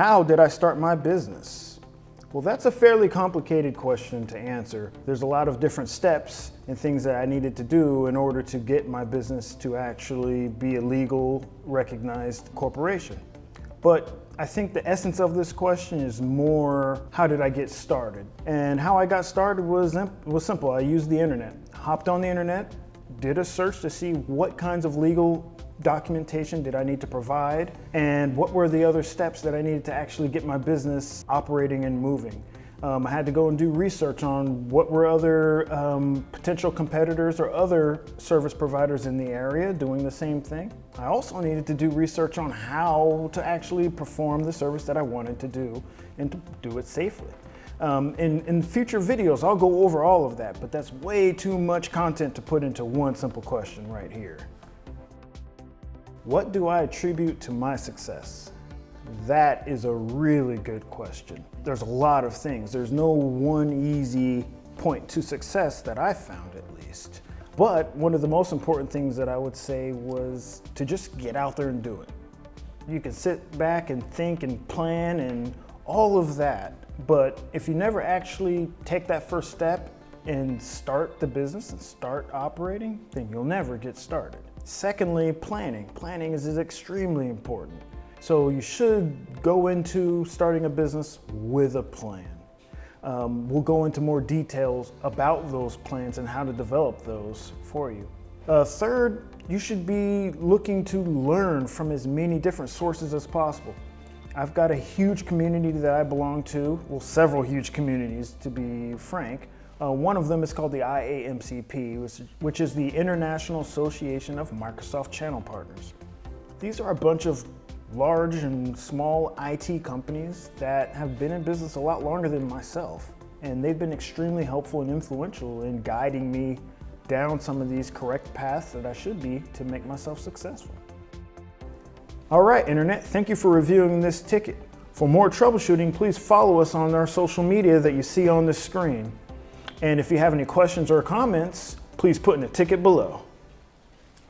How did I start my business? Well, that's a fairly complicated question to answer. There's a lot of different steps and things that I needed to do in order to get my business to actually be a legal, recognized corporation. But I think the essence of this question is more, how did I get started? And how I got started was simple. I used the internet, hopped on the internet, did a search to see what kinds of legal documentation did I need to provide, and what were the other steps that I needed to actually get my business operating and moving. I had to go and do research on what were other potential competitors or other service providers in the area doing the same thing. I also needed to do research on how to actually perform the service that I wanted to do and to do it safely. In future videos, I'll go over all of that, but that's way too much content to put into one simple question right here. What do I attribute to my success? That is a really good question. There's a lot of things. There's no one easy point to success that I found, at least. But one of the most important things that I would say was to just get out there and do it. You can sit back and think and plan and all of that, but if you never actually take that first step and start the business and start operating, then you'll never get started. Secondly, planning. Planning is extremely important. So you should go into starting a business with a plan. We'll go into more details about those plans and how to develop those for you. Third, you should be looking to learn from as many different sources as possible. I've got a huge community that I belong to, well, several huge communities to be frank. One of them is called the IAMCP, which is the International Association of Microsoft Channel Partners. These are a bunch of large and small IT companies that have been in business a lot longer than myself, and they've been extremely helpful and influential in guiding me down some of these correct paths that I should be to make myself successful. All right, Internet, thank you for reviewing this ticket. For more troubleshooting, please follow us on our social media that you see on this screen. And if you have any questions or comments, please put in the ticket below.